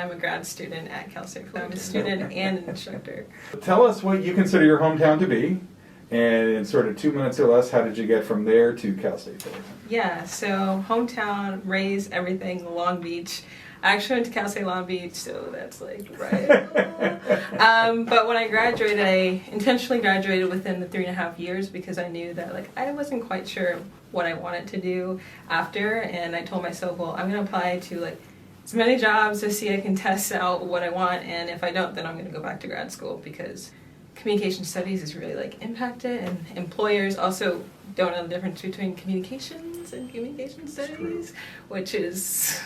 I'm a grad student at Cal State Fullerton. I'm a student and an instructor. Tell us what you consider your hometown to be, and in sort of 2 minutes or less, how did you get from there to Cal State Fullerton? Yeah, so hometown, raised, everything, Long Beach. I actually went to Cal State Long Beach, so that's like right. But when I graduated, I intentionally graduated within the 3.5 years because I knew that like I wasn't quite sure what I wanted to do after, and I told myself, well, I'm gonna apply to like as many jobs to see I can test out what I want, and if I don't, then I'm gonna go back to grad school because communication studies is really like impacted, and employers also don't know the difference between communications and communication studies, which is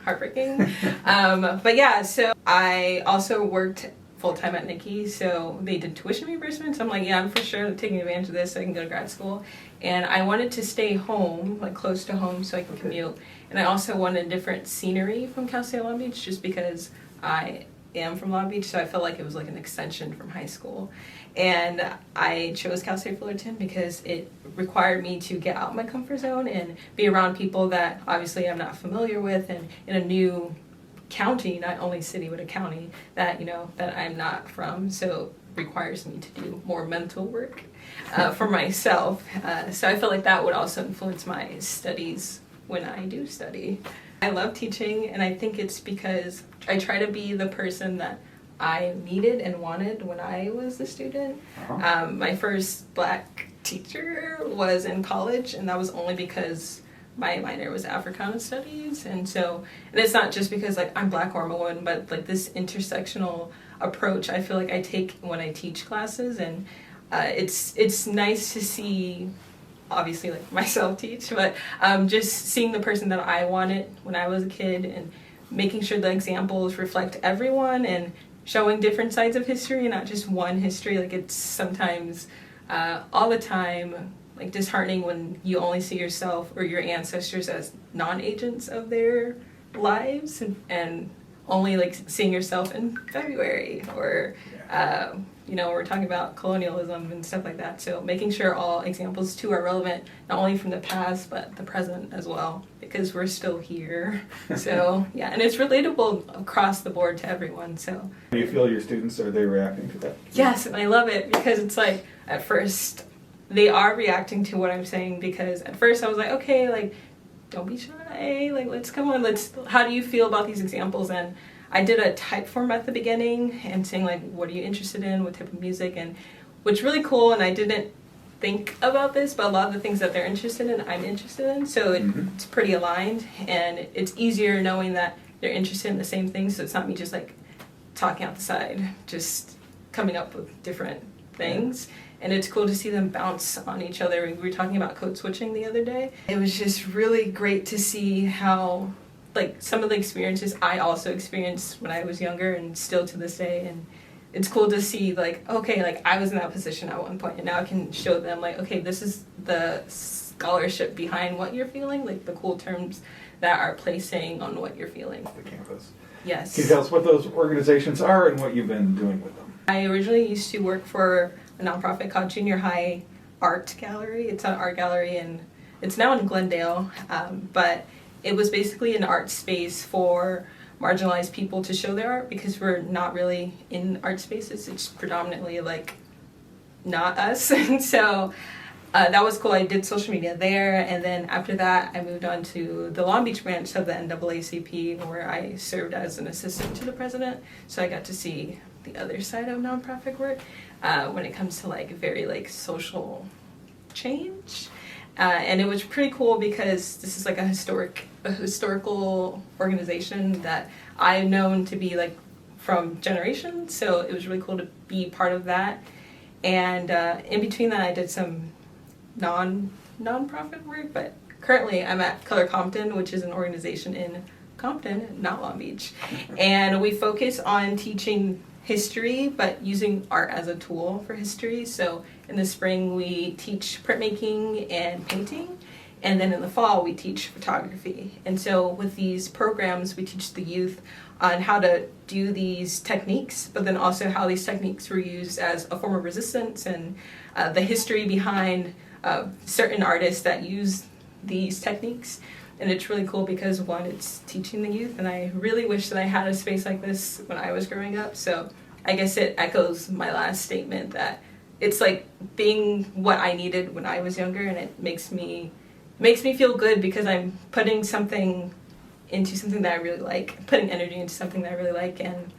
heartbreaking. But yeah, so I also worked full-time at Nikki, so they did tuition reimbursement, so I'm like, yeah, I'm for sure taking advantage of this so I can go to grad school. And I wanted to stay home, like close to home, so I can commute. And I also wanted different scenery from Cal State Long Beach just because I am from Long Beach, so I felt like it was like an extension from high school. And I chose Cal State Fullerton because it required me to get out my comfort zone and be around people that obviously I'm not familiar with, and in a new county, not only city but a county that that I'm not from, so requires me to do more mental work for myself. So I feel like that would also influence my studies when I do study. I love teaching, and I think it's because I try to be the person that I needed and wanted when I was a student. My first Black teacher was in college, and that was only because my minor was Africana Studies, and it's not just because like I'm Black or I'm a woman, but like this intersectional approach I feel like I take when I teach classes, and it's nice to see, obviously like myself teach, but just seeing the person that I wanted when I was a kid and making sure the examples reflect everyone and showing different sides of history and not just one history. Like it's sometimes all the time like disheartening when you only see yourself or your ancestors as non-agents of their lives and only like seeing yourself in February or we're talking about colonialism and stuff like that. So making sure all examples too are relevant, not only from the past, but the present as well, because we're still here. So yeah, and it's relatable across the board to everyone. So do you feel your students, are they reacting to that? Yes, and I love it because it's like at first they are reacting to what I'm saying, because at first I was like, okay, like don't be shy, like let's come on, how do you feel about these examples? And I did a type form at the beginning and saying like, what are you interested in, what type of music, and what's really cool, and I didn't think about this, but a lot of the things that they're interested in, I'm interested in, so it's pretty aligned, and it's easier knowing that they're interested in the same things, so it's not me just like talking out the side, just coming up with different things. And it's cool to see them bounce on each other. We were talking about code switching the other day. It was just really great to see how like some of the experiences I also experienced when I was younger and still to this day, and it's cool to see like, okay, like I was in that position at one point and now I can show them like, okay, this is the scholarship behind what you're feeling, like the cool terms that are placing on what you're feeling. The campus. Yes. Can you tell us what those organizations are and what you've been doing with them? I originally used to work for a nonprofit called Junior High Art Gallery. It's an art gallery and it's now in Glendale, but it was basically an art space for marginalized people to show their art, because we're not really in art spaces. It's predominantly like not us. And so that was cool. I did social media there, and then after that I moved on to the Long Beach branch of the NAACP, where I served as an assistant to the president, so I got to see the other side of nonprofit work when it comes to like very like social change. And it was pretty cool because this is like a historical organization that I've known to be like from generations, so it was really cool to be part of that. And in between that I did some non-profit work, but currently I'm at Color Compton, which is an organization in Compton, not Long Beach, and we focus on teaching history but using art as a tool for history. So in the spring we teach printmaking and painting, and then in the fall we teach photography. And so with these programs we teach the youth on how to do these techniques, but then also how these techniques were used as a form of resistance, and the history behind certain artists that use these techniques. And it's really cool because, one, it's teaching the youth, and I really wish that I had a space like this when I was growing up. So I guess it echoes my last statement that it's like being what I needed when I was younger, and it makes me feel good because I'm putting something into something that I really like, putting energy into something that I really like. And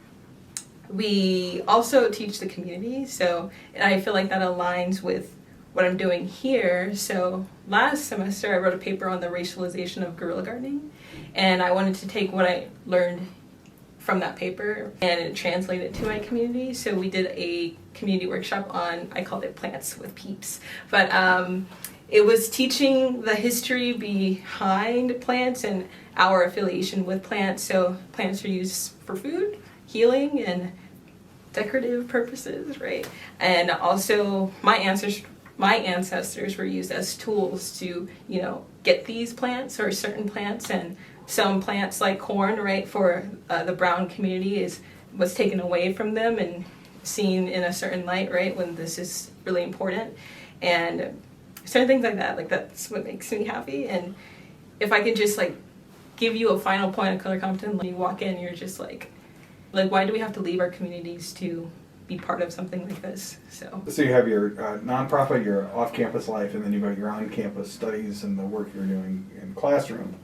we also teach the community, so and I feel like that aligns with what I'm doing here. So last semester I wrote a paper on the racialization of guerrilla gardening, and I wanted to take what I learned from that paper and translate it to my community. So we did a community workshop on, I called it Plants with Peeps, but it was teaching the history behind plants and our affiliation with plants. So plants are used for food, healing, and decorative purposes, right? And also my ancestors were used as tools to, get these plants or certain plants, and some plants like corn, right, for the brown community was taken away from them and seen in a certain light, right, when this is really important. And certain things like that, that's what makes me happy. And if I could just give you a final point of color competence, when you walk in, you're just like why do we have to leave our communities to be part of something like this? So you have your nonprofit, your off-campus life, and then you've got your on-campus studies and the work you're doing in classroom.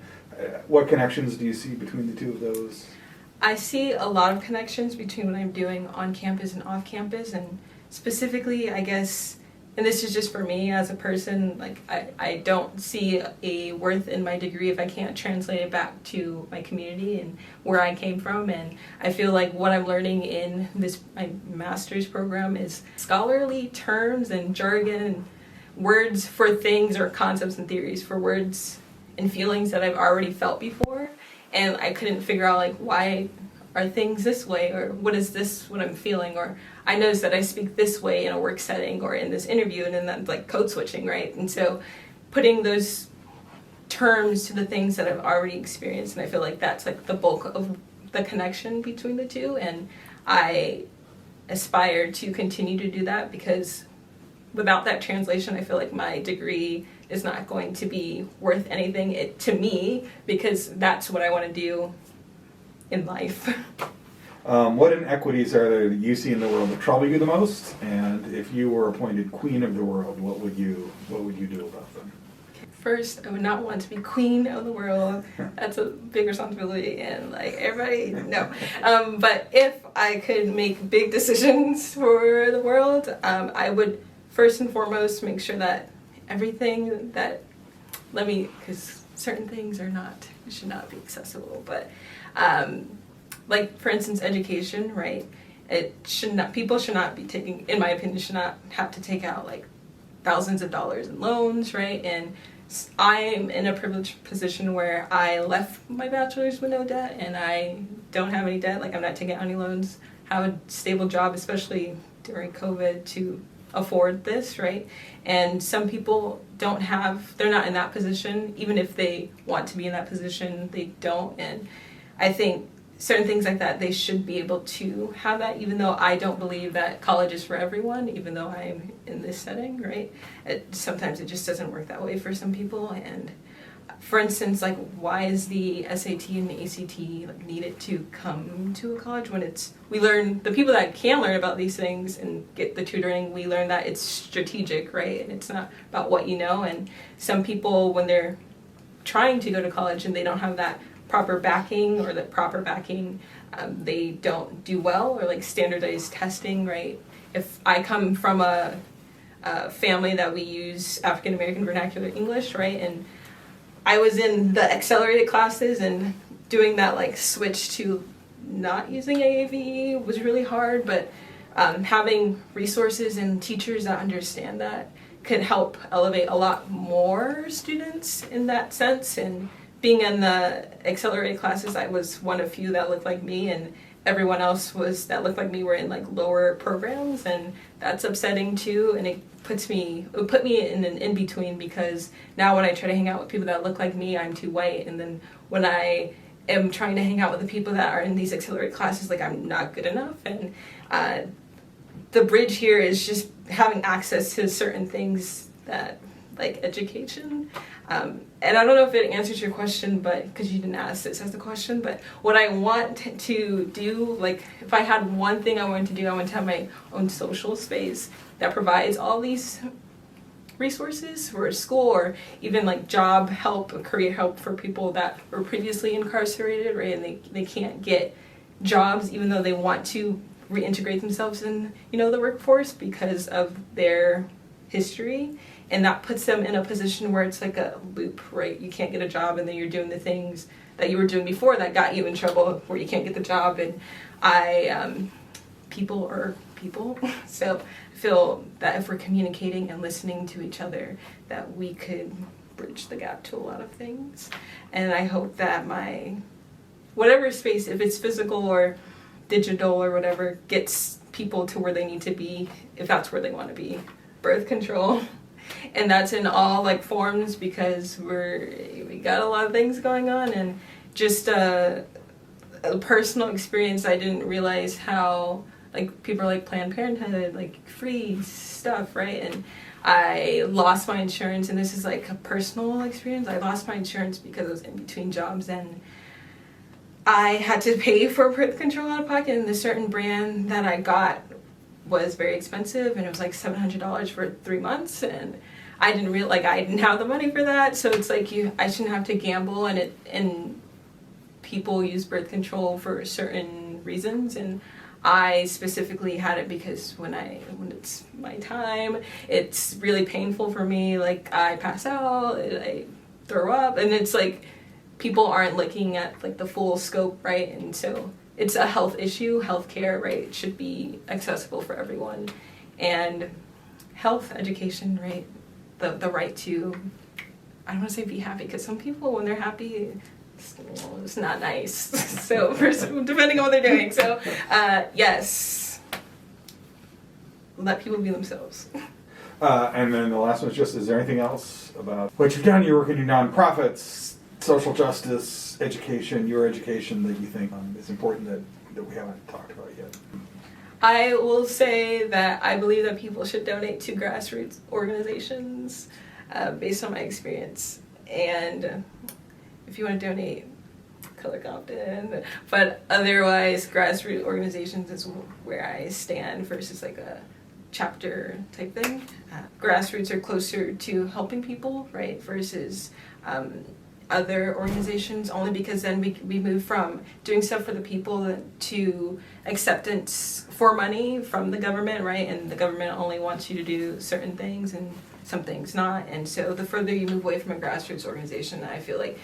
What connections do you see between the two of those? I see a lot of connections between what I'm doing on campus and off campus, and specifically, I guess, and this is just for me as a person, I don't see a worth in my degree if I can't translate it back to my community and where I came from. And I feel like what I'm learning in my master's program is scholarly terms and jargon and words for things or concepts and theories for words and feelings that I've already felt before. And I couldn't figure out why are things this way, or what is this what I'm feeling, or I noticed that I speak this way in a work setting or in this interview, and then that's code switching, right? And so putting those terms to the things that I've already experienced, and I feel like that's the bulk of the connection between the two, and I aspire to continue to do that, because without that translation, I feel like my degree is not going to be worth anything to me, because that's what I want to do in life. What inequities are there that you see in the world that trouble you the most? And if you were appointed queen of the world, what would you do about them? First, I would not want to be queen of the world. That's a big responsibility, and everybody, no. But if I could make big decisions for the world, I would first and foremost make sure that everything that, because certain things should not be accessible, but for instance, education, right? People should not be taking, in my opinion, should not have to take out thousands of dollars in loans, right? And I'm in a privileged position where I left my bachelor's with no debt, and I don't have any debt. I'm not taking out any loans, have a stable job, especially during COVID, to afford this, right? And some people they're not in that position. Even if they want to be in that position, they don't. And I think certain things like that, they should be able to have that, even though I don't believe that college is for everyone, even though I'm in this setting, right? Sometimes it just doesn't work that way for some people. And for instance, why is the SAT and the ACT needed to come to a college when we learn, the people that can learn about these things and get the tutoring, we learn that it's strategic, right? And it's not about what you know. And some people, when they're trying to go to college and they don't have that proper backing, they don't do well, or standardized testing, right? If I come from a family that we use African American vernacular English, right, and I was in the accelerated classes, and doing that switch to not using AAVE was really hard, but having resources and teachers that understand that could help elevate a lot more students in that sense. And being in the accelerated classes, I was one of few that looked like me, and everyone else that looked like me were in lower programs, and that's upsetting too. And it put me in an in-between, because now when I try to hang out with people that look like me, I'm too white, and then when I am trying to hang out with the people that are in these accelerated classes, I'm not good enough. And the bridge here is just having access to certain things that like education. And I don't know if it answers your question, but because you didn't ask this as a question, but what I want to do, like if I had one thing I wanted to do, I wanted to have my own social space that provides all these resources for school, or even like job help, career help for people that were previously incarcerated, right? And they can't get jobs even though they want to reintegrate themselves in, the workforce because of their history. And that puts them in a position where it's like a loop, right? You can't get a job, and then you're doing the things that you were doing before that got you in trouble, where you can't get the job. And people are people. So I feel that if we're communicating and listening to each other, that we could bridge the gap to a lot of things. And I hope that my whatever space, if it's physical or digital or whatever, gets people to where they need to be, if that's where they want to be. Birth control. And that's in all like forms, because we got a lot of things going on, and just a personal experience. I didn't realize how like people are like Planned Parenthood, like free stuff, right? And I lost my insurance, and this is like a personal experience. I lost my insurance because I was in between jobs, and I had to pay for birth control out of pocket, and the certain brand that I got was very expensive, and it was like $700 for 3 months, and I didn't have the money for that. So it's like I shouldn't have to gamble, and people use birth control for certain reasons, and I specifically had it because when it's my time, it's really painful for me. Like I pass out, I throw up, and it's like people aren't looking at like the full scope, right? And so it's a health issue. Healthcare, right? It should be accessible for everyone. And health education, right? The right to, I don't want to say be happy, because some people, when they're happy, it's not nice. So depending on what they're doing. So yes, let people be themselves. And then the last one is just, is there anything else about what you've done? You're working in nonprofits, social justice, education, your education, that you think is important that we haven't talked about yet? I will say that I believe that people should donate to grassroots organizations based on my experience. And if you want to donate, color Compton. But otherwise, grassroots organizations is where I stand versus like a chapter type thing. Grassroots are closer to helping people, right, versus other organizations, only because then we move from doing stuff for the people to acceptance for money from the government, right? And the government only wants you to do certain things and some things not. And so the further you move away from a grassroots organization, I feel like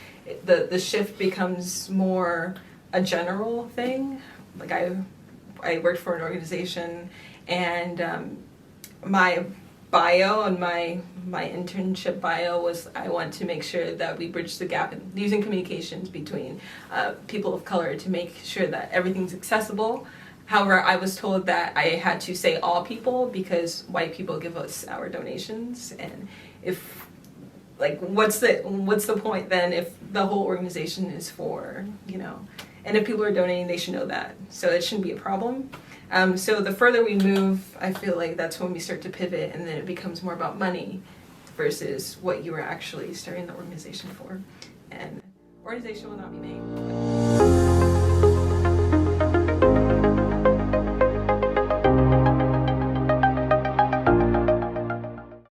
the shift becomes more a general thing. Like I worked for an organization, and my bio and my internship bio was, I want to make sure that we bridge the gap in using communications between people of color to make sure that everything's accessible. However, I was told that I had to say all people because white people give us our donations, and if like what's the point then if the whole organization is for, and if people are donating, they should know that, so it shouldn't be a problem. So the further we move, I feel like that's when we start to pivot, and then it becomes more about money versus what you were actually starting the organization for. And organization will not be made.